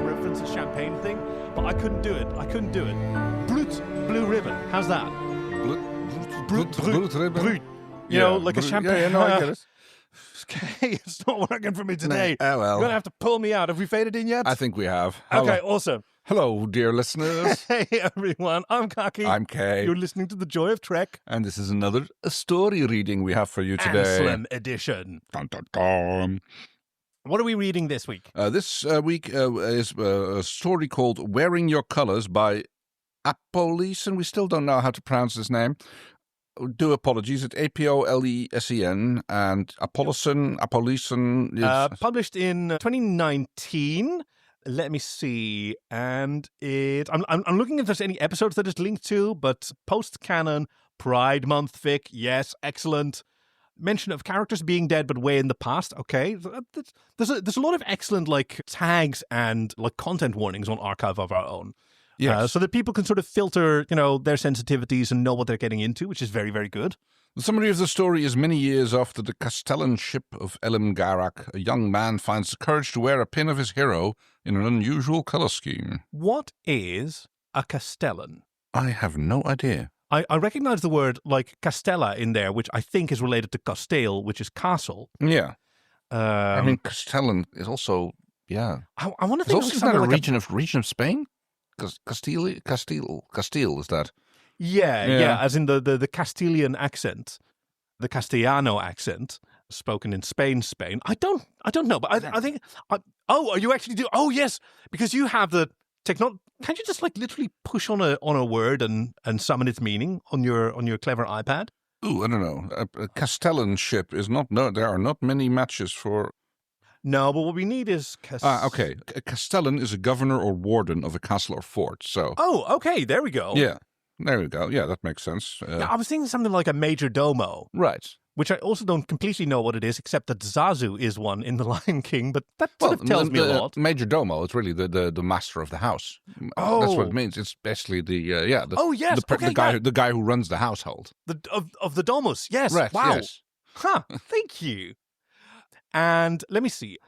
reference a champagne thing, but I couldn't do it. Brut, blue ribbon. How's that? Brut ribbon. Brut. You know, like a champagne. Yeah, no, I get it. Okay, it's not working for me today. Oh, well. You're going to have to pull me out. Have we faded in yet? I think we have. Okay, awesome. Hello, dear listeners. Hey, everyone. I'm Kaki. I'm Kay. You're listening to The Joy of Trek. And this is another story reading we have for you today. Anselm edition. Dun, dun, dun. What are we reading this week? This week is a story called Wearing Your Colours by Apolesen. We still don't know how to pronounce his name. Do apologies. It's Apolesen, and Apolesen is... Published in 2019. Let me see. And I'm looking if there's any episodes that it's linked to, but post-canon, Pride Month fic, yes, excellent. Mention of characters being dead but way in the past, okay. There's a lot of excellent like tags and like content warnings on Archive of Our Own. Yes. So that people can sort of filter, you know, their sensitivities and know what they're getting into, which is very, very good. The summary of the story is many years after the castellanship of Elim Garak, a young man finds the courage to wear a pin of his hero in an unusual colour scheme. What is a castellan? I have no idea. I recognize the word like castella in there, which I think is related to castale, which is castle. Yeah. I mean, Castellan is also, yeah. I want to It's think also of not a something region of Spain? Castile, is that? Yeah, as in the Castilian accent, the Castellano accent, spoken in Spain. I don't know, but I think. Are you actually do? Oh yes, because you have the technology. Can't you just like literally push on a word and summon its meaning on your clever iPad? Ooh, I don't know. A castellanship is not. No, there are not many matches for. No, but what we need is... okay. A castellan is a governor or warden of a castle or fort, so... Oh, okay, there we go. Yeah, there we go. Yeah, that makes sense. Yeah, I was thinking something like a major domo. Right. Which I also don't completely know what it is, except that Zazu is one in The Lion King, but that sort of tells me a lot. Major domo is really the master of the house. Oh. That's what it means. It's basically the... oh, yes. The guy who runs the household. Of the domus, yes. Right, wow. yes. Huh, thank you. And let me see.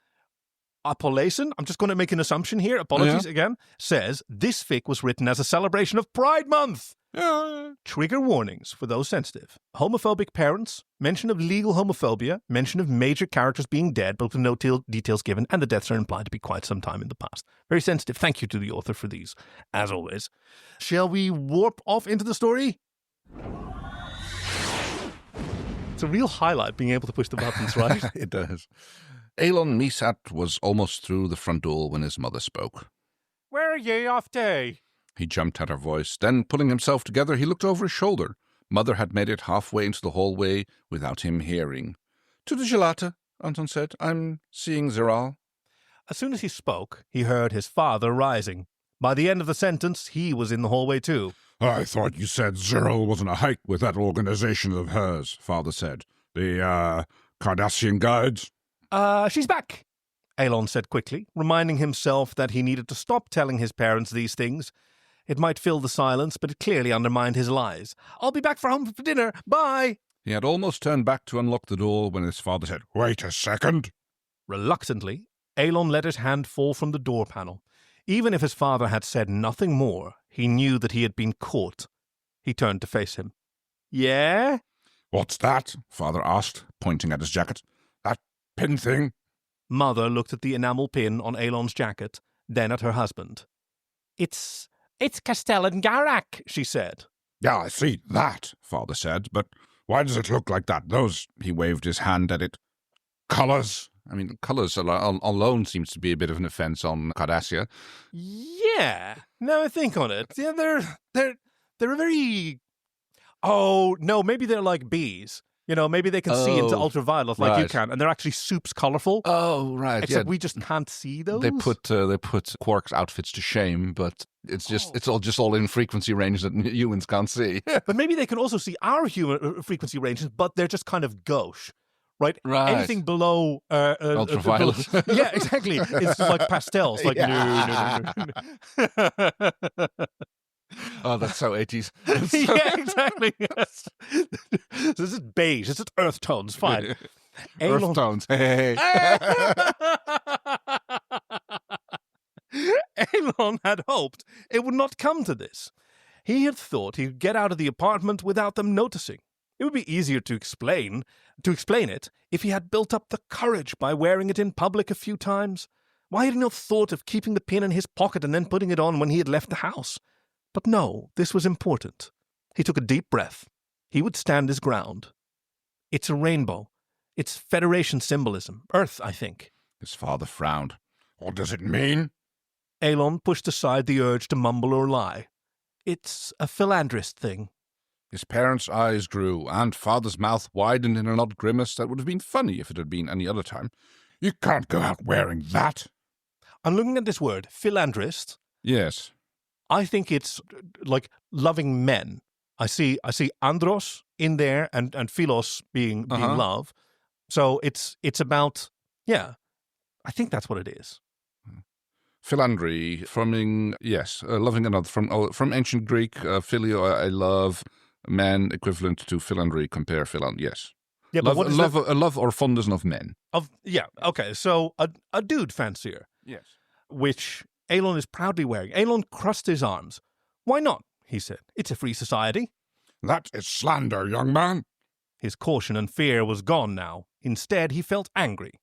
Apolesen, I'm just going to make an assumption here, apologies again, says this fic was written as a celebration of Pride Month. Trigger warnings for those sensitive. Homophobic parents, mention of legal homophobia, mention of major characters being dead, but with no details given, and the deaths are implied to be quite some time in the past. Very sensitive. Thank you to the author for these, as always. Shall we warp off into the story? It's a real highlight being able to push the buttons, right? It does. Elon Misat was almost through the front door when his mother spoke. Where are ye off to? He jumped at her voice. Then, pulling himself together, he looked over his shoulder. Mother had made it halfway into the hallway without him hearing. To the gelata, Anton said. I'm seeing Zeral. As soon as he spoke, he heard his father rising. By the end of the sentence, he was in the hallway too. I thought you said Zeral was on a hike with that organization of hers, Father said. The, Cardassian Guides? She's back, Elon said quickly, reminding himself that he needed to stop telling his parents these things. It might fill the silence, but it clearly undermined his lies. I'll be back home for dinner. Bye. He had almost turned back to unlock the door when his father said, Wait a second. Reluctantly, Elon let his hand fall from the door panel. Even if his father had said nothing more, he knew that he had been caught. He turned to face him. Yeah? What's that? Father asked, pointing at his jacket. That pin thing? Mother looked at the enamel pin on Elon's jacket, then at her husband. It's Castellan Garak, she said. Yeah, I see that, Father said, but why does it look like that? He waved his hand at it. Colours. I mean, colours alone seems to be a bit of an offence on Cardassia. Yeah, now I think on it. Yeah, they're a very... Oh, no, maybe they're like bees. You know, maybe they can see into ultraviolet like you can, and they're actually soups colourful. Oh, right. Except we just can't see those. They put Quark's outfits to shame, but it's all in frequency range that humans can't see. But maybe they can also see our human frequency ranges, but they're just kind of gauche. Right? Anything below ultraviolet. Yeah, exactly. It's like pastels. Like no. Oh, that's so 80s. Yeah, exactly. Yes. This is beige. This is earth tones. Fine. Earth tones. Hey. had hoped it would not come to this. He had thought he could get out of the apartment without them noticing. It would be easier to explain it if he had built up the courage by wearing it in public a few times. Why had he not thought of keeping the pin in his pocket and then putting it on when he had left the house? But no, this was important. He took a deep breath. He would stand his ground. It's a rainbow. It's Federation symbolism. Earth, I think. His father frowned. What does it mean? Elon pushed aside the urge to mumble or lie. It's a philanderist thing. His parents' eyes grew, and father's mouth widened in an odd grimace that would have been funny if it had been any other time. You can't go out wearing that. I'm looking at this word, philanderist. Yes. I think it's like loving men. I see andros in there and philos being love. So it's about, yeah, I think that's what it is. Philandry, loving another, from ancient Greek, phileo, I love, man, equivalent to philandry, compare yes. Yeah, but what is a love or fondness of men. Okay, so a dude fancier. Yes. Which Elon is proudly wearing. Elon crossed his arms. Why not, he said. It's a free society. That is slander, young man. His caution and fear was gone now. Instead, he felt angry.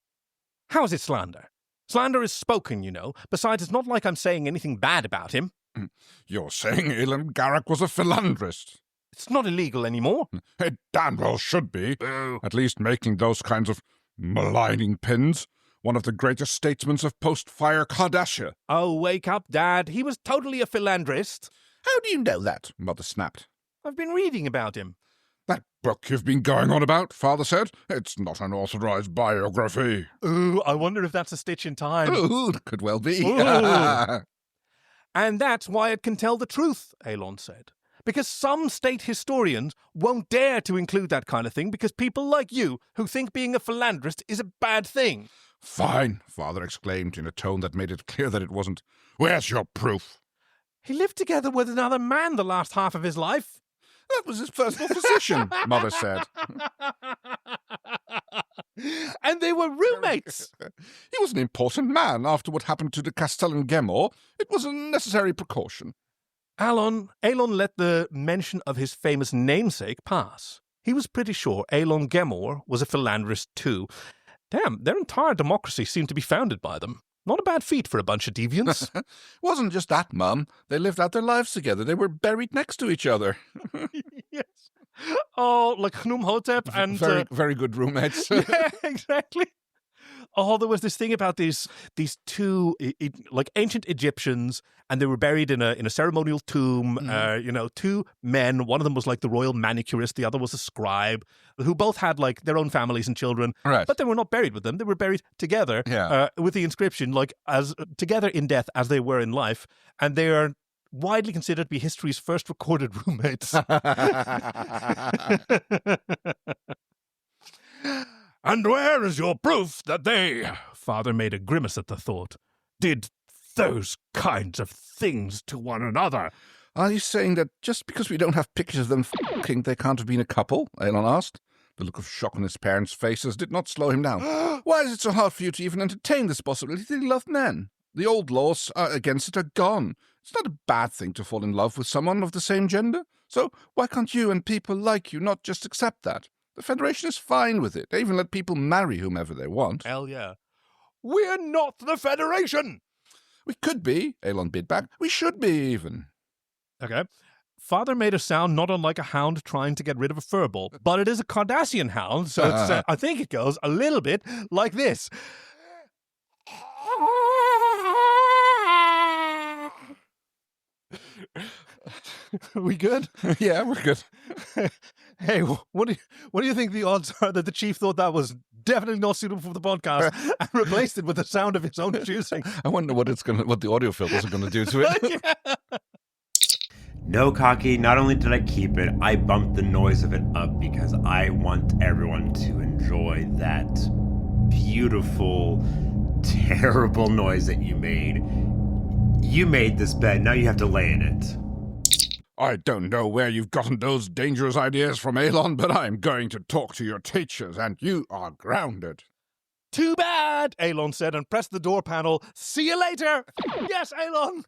How is it slander? Slander is spoken, you know. Besides, it's not like I'm saying anything bad about him. You're saying Elim Garak was a philanderist. It's not illegal anymore. It damn well should be. At least making those kinds of maligning pins. One of the greatest statesmen of post-fire Cardassia. Oh, wake up, Dad. He was totally a philanderist. How do you know that? Mother snapped. I've been reading about him. That book you've been going on about, Father said. It's not an authorized biography. Ooh, I wonder if that's a stitch in time. Ooh, could well be. And that's why it can tell the truth, Elon said. Because some state historians won't dare to include that kind of thing because people like you who think being a philanderist is a bad thing. Fine, Father exclaimed in a tone that made it clear that it wasn't. Where's your proof? He lived together with another man the last half of his life. That was his personal physician, Mother said. And they were roommates. He was an important man after what happened to the castellan-ship. It was a necessary precaution. Elon let the mention of his famous namesake pass. He was pretty sure Elon Gemor was a philanderist too. Damn, their entire democracy seemed to be founded by them. Not a bad feat for a bunch of deviants. Wasn't just that, Mum. They lived out their lives together. They were buried next to each other. Yes. Oh, like Hnumhotep and... Very good roommates. Yeah, exactly. Oh, there was this thing about these two like ancient Egyptians, and they were buried in a ceremonial tomb. Two men. One of them was like the royal manicurist. The other was a scribe, who both had like their own families and children. Right. But they were not buried with them. They were buried together. Yeah. With the inscription like as together in death as they were in life, and they are widely considered to be history's first recorded roommates. And where is your proof that they, Father made a grimace at the thought, did those kinds of things to one another? Are you saying that just because we don't have pictures of them f***ing, they can't have been a couple? Elon asked. The look of shock on his parents' faces did not slow him down. Why is it so hard for you to even entertain this possibility that he loved men? The old laws against it are gone. It's not a bad thing to fall in love with someone of the same gender. So why can't you and people like you not just accept that? The Federation is fine with it. They even let people marry whomever they want. Hell yeah. We're not the Federation! We could be, Elon bid back. We should be, even. Okay. Father made a sound not unlike a hound trying to get rid of a furball, but it is a Cardassian hound, so it's, I think it goes a little bit like this. We good? Yeah, we're good. Hey, what do you think the odds are that the chief thought that was definitely not suitable for the podcast and replaced it with the sound of his own choosing? I wonder what the audio filters are gonna do to it. Yeah. No, Cocky, not only did I keep it, I bumped the noise of it up because I want everyone to enjoy that beautiful, terrible noise that you made. You made this bed, now you have to lay in it. I don't know where you've gotten those dangerous ideas from, Elon, but I'm going to talk to your teachers, and you are grounded. Too bad, Elon said and pressed the door panel. See you later. Yes, Elon.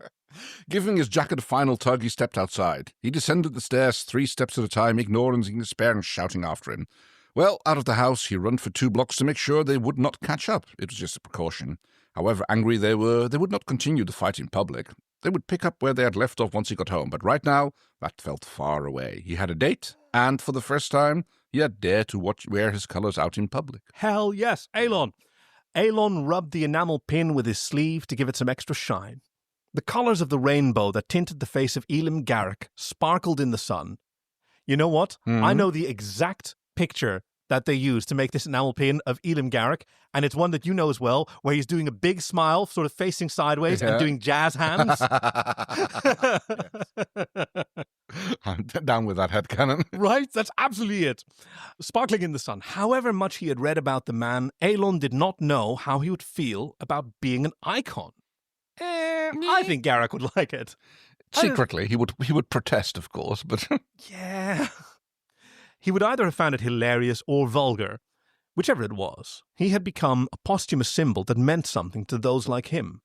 Giving his jacket a final tug, he stepped outside. He descended the stairs 3 steps at a time, ignoring despair and shouting after him. Well, out of the house, he ran for 2 blocks to make sure they would not catch up. It was just a precaution. However angry they were, they would not continue the fight in public. They would pick up where they had left off once he got home, but right now, that felt far away. He had a date, and for the first time, he had dared to wear his colours out in public. Hell yes, Elon. Elon rubbed the enamel pin with his sleeve to give it some extra shine. The colours of the rainbow that tinted the face of Elim Garak sparkled in the sun. You know what? I know the exact picture that they used to make this enamel pin of Elim Garak, and it's one that you know as well, where he's doing a big smile, sort of facing sideways and doing jazz hands. I'm down with that headcanon. Right? That's absolutely it. Sparkling in the sun. However much he had read about the man, Elon did not know how he would feel about being an icon. I think Garak would like it. Secretly, he would protest, of course, but... Yeah. He would either have found it hilarious or vulgar. Whichever it was, he had become a posthumous symbol that meant something to those like him.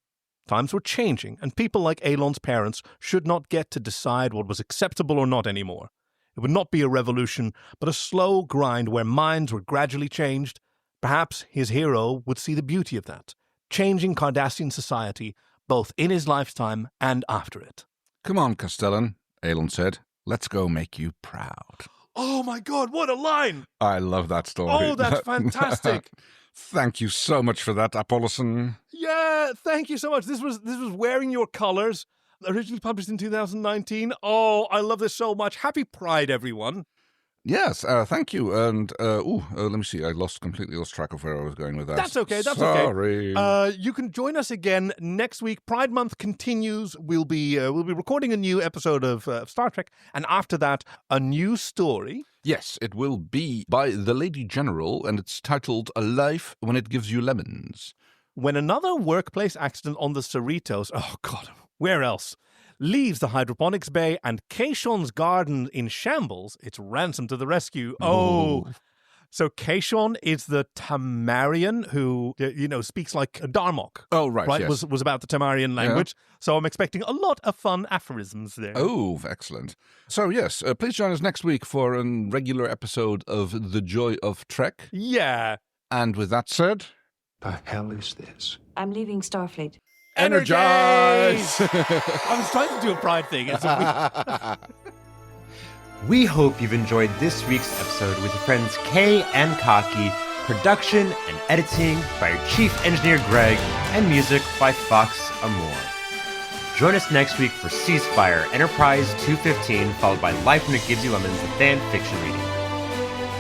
Times were changing, and people like Elon's parents should not get to decide what was acceptable or not anymore. It would not be a revolution, but a slow grind where minds were gradually changed. Perhaps his hero would see the beauty of that, changing Cardassian society, both in his lifetime and after it. Come on, Castellan, Elon said. Let's go make you proud. Oh my God, what a line! I love that story. Oh, that's fantastic. Thank you so much for that, apolesen. Yeah, thank you so much. This was Wearing Your Colours, originally published in 2019. Oh, I love this so much. Happy Pride, everyone. Yes, thank you. And, let me see. I completely lost track of where I was going with that. That's okay, Sorry. okay. You can join us again next week. Pride Month continues. We'll be recording a new episode of Star Trek, and after that, a new story. Yes, it will be by the Lady General, and it's titled A Life When It Gives You Lemons. When another workplace accident on the Cerritos, oh God, where else, leaves the hydroponics bay and Kaishon's garden in shambles, it's Ransom to the rescue. Oh. Ooh. So Kaishon is the Tamarian who, speaks like Darmok. Oh, right, yes. Was about the Tamarian language. Yeah. So I'm expecting a lot of fun aphorisms there. Oh, excellent. So, yes, please join us next week for a regular episode of The Joy of Trek. Yeah. And with that said... The hell is this? I'm leaving Starfleet. Energize! I was trying to do a pride thing. We hope you've enjoyed this week's episode with your friends Kay and Kaki, production and editing by our chief engineer Greg, and music by Fox Amour. Join us next week for Ceasefire Enterprise 215, followed by Life When It Gives You Lemons, the fan fiction reading.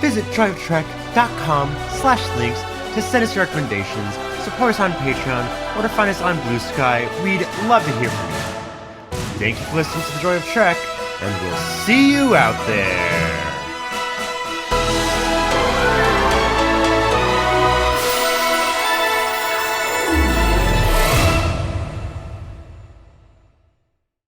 Visit drivetrek.com/links to send us your recommendations, support us on Patreon, or to find us on Blue Sky. We'd love to hear from you. Thank you for listening to The Joy of Trek, and we'll see you out there.